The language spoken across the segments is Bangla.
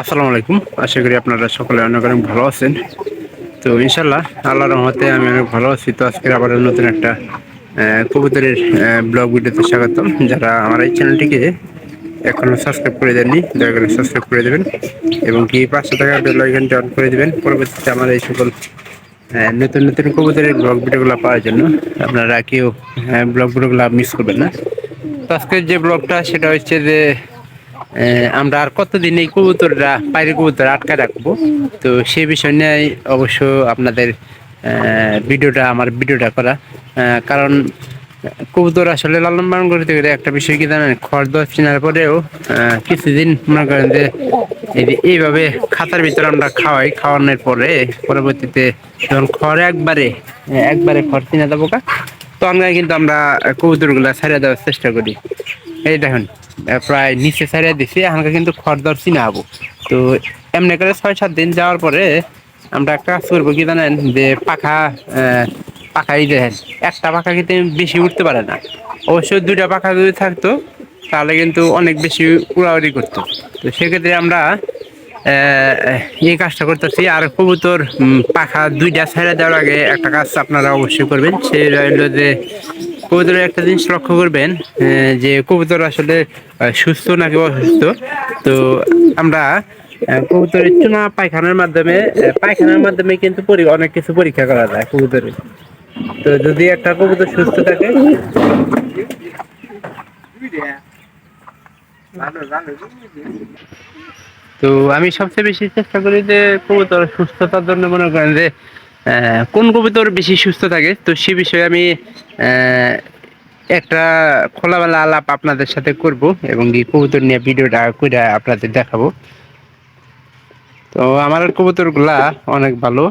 আসসালামু আলাইকুম। আশা করি আপনারা সকলে অনেক অনেক ভালো আছেন। তো ইনশাল্লাহ আল্লাহর রহমতে আমি অনেক ভালো আছি। তো আজকে আবার নতুন একটা কবুতরের ব্লগ ভিডিওতে স্বাগতম। যারা আমার এই চ্যানেলটিকে এখনো সাবস্ক্রাইব করে দেননি, দয়া করে সাবস্ক্রাইব করে দেবেন এবং কি পাঁচশো টাকা বেল আইকনটি অন করে দেবেন। পরবর্তীতে আমার এই সকল নতুন নতুন কবুতরের ব্লগ ভিডিওগুলো পাওয়ার জন্য আপনারা কেউ ব্লগ ভিডিওগুলো মিস করবেন না। তো আজকের যে ব্লগটা সেটা হচ্ছে যে আমরা আর কতদিন এই কবুতররা বাইরে কবুতর আটকায় রাখবো। তো সেই বিষয় নিয়ে অবশ্য আপনাদের আমার ভিডিওটা করা, কারণ কবুতর আসলে লালন পালন করতে গেলে একটা বিষয় কি জানেন, খড় দশ চেনার পরেও কিছুদিন মনে করেন যে এইভাবে খাতার ভিতরে আমরা খাওয়ানোর পরে পরবর্তীতে যখন খড় একবারে খড় চিনা দেবো তো কিন্তু আমরা কবুতরগুলা ছাড়িয়ে দেওয়ার চেষ্টা করি। এই দেখুন, প্রায় নিচে ছাড়িয়ে দিছি, হালকা কিন্তু খড়দর চিনা হবো। তো এমনি করে 6-7 দিন যাওয়ার পরে আমরা একটা কাজ করবো কি জানেন, যে পাখাই দেখেন, একটা পাখা কিন্তু বেশি উঠতে পারে না। অবশ্যই দুইটা পাখা যদি থাকতো তাহলে কিন্তু অনেক বেশি উড়াউড়ি করতো। তো সেক্ষেত্রে আমরা এই কাজটা করতেছি। আর কবুতর পাখা দুইটা ছেড়ে দেওয়ার আগে একটা কাজ আপনারা অবশ্যই করবেন, সেটা হলো যে কবুতরের একটা জিনিস লক্ষ্য করবেন, যে কবুতর আসলে সুস্থ নাকি অসুস্থ। তো আমরা কবুতরের চুনা পায়খানার মাধ্যমে কিন্তু অনেক কিছু পরীক্ষা করা যায় কবুতরের। তো যদি একটা কবুতর সুস্থ থাকে, তো আমি সবচেয়ে বেশি চেষ্টা করি যে কবুতর সুস্থতার জন্য মনে করেন যে কোন কবুতর বেশি সুস্থ থাকে। তো সে বিষয়ে আমি একটা খোলামেলা আলাপ আপনাদের সাথে করব এবং এই কবুতর নিয়ে ভিডিওটা করে আপনাদের দেখাবো। তো আমার কবুতর গুলা অনেক ভালো।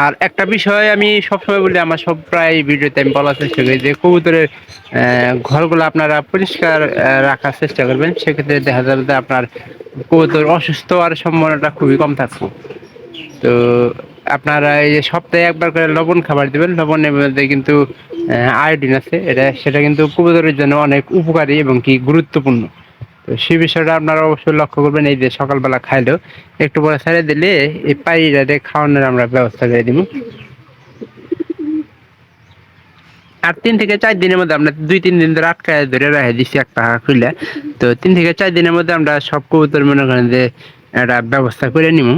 আর একটা বিষয় আমি সবসময় বলি, আমার সব প্রায় ভিডিওতে আমি বলার চেষ্টা করি যে কবুতরের ঘরগুলো আপনারা পরিষ্কার রাখার চেষ্টা করবেন। সেক্ষেত্রে দেখা যাবে যে আপনার কবুতর অসুস্থ হওয়ার সম্ভাবনাটা খুবই কম থাকবে। তো আপনারা এই যে সপ্তাহে একবার করে লবণ খাবার দিবেন। লবণের মধ্যে কিন্তু আয়োডিন আছে, সেটা কিন্তু কবুতরের জন্য অনেক উপকারী এবং কি গুরুত্বপূর্ণ। তো সেই বিষয়টা আপনারা অবশ্যই লক্ষ্য করবেন। এই যে সকালবেলা খাইলেও একটু পরে ছেড়ে দিলে এই পায়রাদের খাওয়ানোর আমরা ব্যবস্থা করে দিব। আর 3 থেকে 4 দিনের মধ্যে আমরা 2-3 দিন ধরে আটকায় ধরে রেখে দিচ্ছি একটা খুলে। তো 3 থেকে 4 দিনের মধ্যে আমরা সব কবুতর মনে করেন যে একটা ব্যবস্থা করে নিব।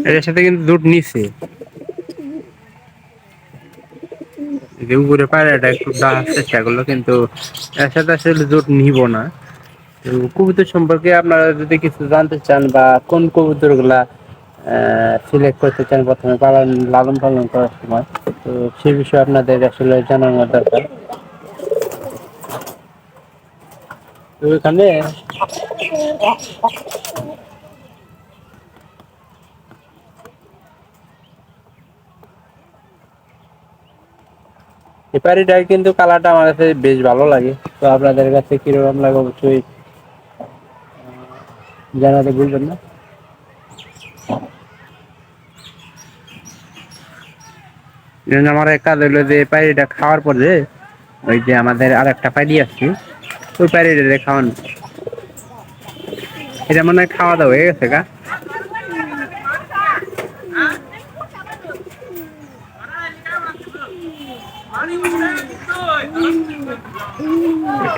এর সাথে কিন্তু দুধ নিছে, যে উপরে পায়রাটা একটু দেওয়ার চেষ্টা করলো, কিন্তু এর সাথে আসলে দুধ নিব না। তো কবুতর সম্পর্কে আপনারা যদি কিছু জানতে চান বা কোন কবুতর গুলা সিলেক্ট করতে চান প্রথমে লালন পালন করার সময়, তো সেই বিষয়ে আপনাদের আসলে জানানো দরকার। তো এখানে এপারিটা কিন্তু কালারটা আমার কাছে বেশ ভালো লাগে। তো আপনাদের কাছে কিরকম লাগে অবশ্যই জানাতে ভুলবেন না। আমার এক কাজ হলো যে পায়রিটা খাওয়ার পরে ওই যে আমাদের আর একটা পায়রি আছে, ওই পায়রিটা খাওয়ানো। এটা মনে হয় খাওয়া দাওয়া হয়ে গেছে গা।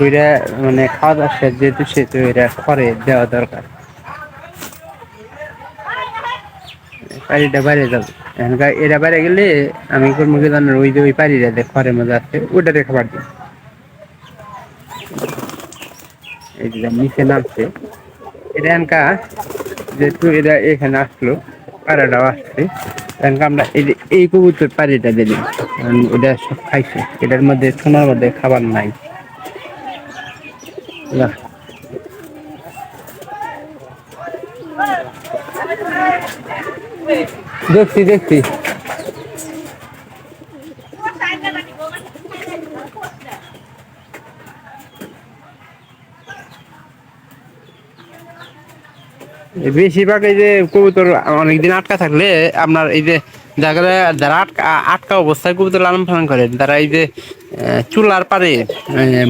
এটা মানে খাওয়া দাওয়া শেষ যেহেতু, সেহেতু এটা খড়ে দেওয়া দরকার। পায়রিটা বাইরে যাবে, এরা বাইরে গেলে আমি করবো কি জানেন, ওই যে ওই পায়রিটা যে খড়ের মধ্যে আছে ওইটাতে খাবার দিই। এই যে নিচে নামছে, এটা এনকা যেহেতু এটা এখানে আসলো, পায়রাটাও আসছে, আমরা এই যে এই কবুতর পায়রিটা দিলি, ওটা সব খাইছে। এটার মধ্যে সোনার মধ্যে খাবার নাই। দেখছি দেখছি, বেশিরভাগ এই যে কবুতর অনেকদিন আটকা থাকলে আপনার এই যে যারা যারা আটকা অবস্থায় কবুতর লালন পালন করেন তারা এই যে চুলার পারে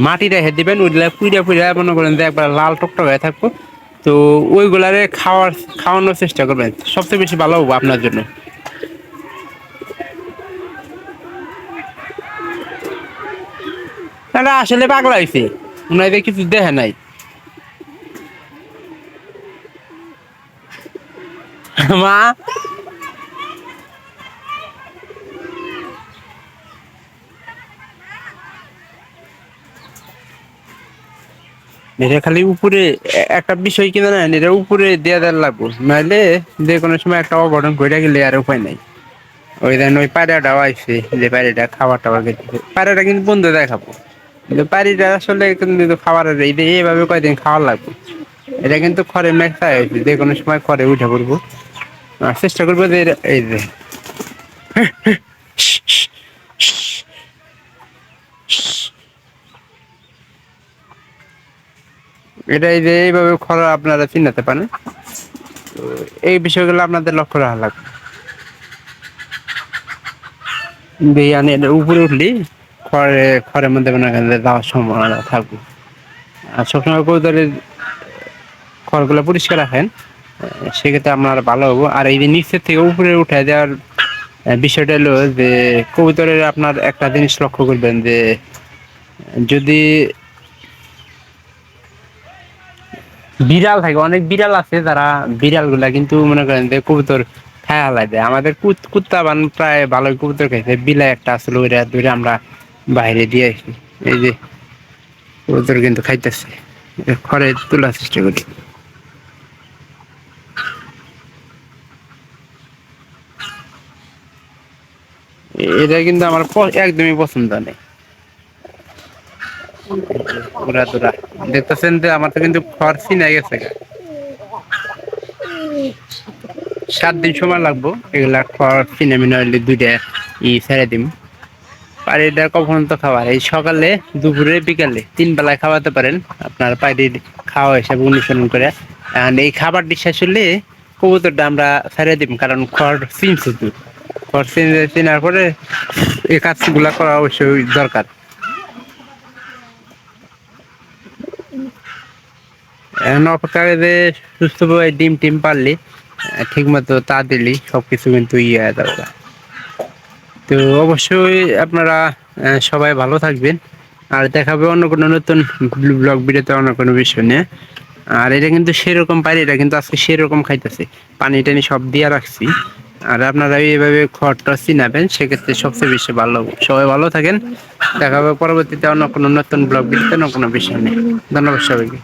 মাটি রেখে দিবেন, ওইগুলা পুইরা পুইরা মনে করেন যে একবার লাল টকটক হয়ে থাকবো। তো ওইগুলারে খাওয়ানোর চেষ্টা করবেন, সবচেয়ে বেশি ভালো হবো আপনার জন্য। তারা আসলে পাগলা হয়েছে, ওনাদের কিছু দেখে নাই। মা এটা খালি উপরে একটা বিষয় কি জানেন, এটা উপরে দেয়া দেওয়ার লাগবো, নাহলে যে কোনো সময় একটা অঘটন ঘটে গেলে আর উপায় নাই। ওই দেন ওই পায়রাটাও আইসে, যে পায়রাটা খাবার টাবার খেতে, পায়রাটা কিন্তু বন্ধু দেখাবো, কিন্তু পায়রাটা আসলে কিন্তু খাবার এইভাবে কয়দিন খাওয়ার লাগবে। এটা কিন্তু খড়ে মেখা হয়েছে, যে কোনো সময় খড়ে উঠে পড়বো। চেষ্টা করবো যে এই যে এটা এই যে এইভাবে খরা আপনারা চিনাতে পারেন। তো এই বিষয়গুলো আপনাদের লক্ষ্য রাখা লাগবে। বিরিয়ানি উপরে উঠলি খড়ের মধ্যে মনে করেন যাওয়ার সম্ভাবনা থাকবে। আর সবসময় কবুতরের খড়গুলো পরিষ্কার রাখেন, সেক্ষেত্রে আপনার ভালো হবো। আর এই যে নিচের থেকে উপরে উঠে দেওয়ার বিষয়টা হলো যে কবুতরের আপনার একটা জিনিস লক্ষ্য করবেন যে যদি বিড়াল থাকে, অনেক বিড়াল আছে যারা বিড়াল গুলা কিন্তু মনে করেন যে কবুতর খায় হালাই দেয়। আমাদের কুত্তা বান প্রায় ভালোই কবুতর খাইছে, বিলাই একটা আসলে ওইটা ধরে আমরা বাইরে দিয়ে আসি। এই যে কবুতর কিন্তু খাইতেছে, খড়ে তোলার চেষ্টা করি। এটা কিন্তু আমার একদমই পছন্দ নেই। পুরা তোরা দেখতেছেন যে আমার তো কিন্তু খড় চিনা গেছে, 7 দিন সময় লাগবো এগুলা খড় চিনে মিনে হইলে দুইটা ছেড়ে দিম। আর এটা কখন তো খাবার এই সকালে দুপুরে বিকালে 3 বেলায় খাওয়াতে পারেন আপনার পায়রির খাওয়া হিসাবে অনুসরণ করে। আর এই খাবারটি শেষ হলে কবুতরটা আমরা ছেড়ে দিব, কারণ খড় চিনছে তো, খড় চিনার পরে এই কাজগুলা করা অবশ্যই দরকার। এখন অপেক্ষা যে সুস্থভাবে ডিম টিম পারলি ঠিক মতো তা দিলি সবকিছু কিন্তু ইয়ে হয়ে যাবে। তো অবশ্যই আপনারা সবাই ভালো থাকবেন, আর দেখাবে অন্য কোনো নতুন ব্লগ ভিডিওতে অন্য কোনো বিষয় নিয়ে। আর এটা কিন্তু সেরকম পারি, এটা কিন্তু আজকে সেরকম খাইতেছে, পানি টানি সব দিয়ে রাখছি। আর আপনারা এইভাবে খড়টা চিনাবেন, সেক্ষেত্রে সবচেয়ে বেশি ভালো হবে। সবাই ভালো থাকেন, দেখা হবে পরবর্তীতে অন্য কোনো নতুন ব্লগ ভিডিওতে অন্য কোনো বিষয় নিয়ে। ধন্যবাদ সবাইকে।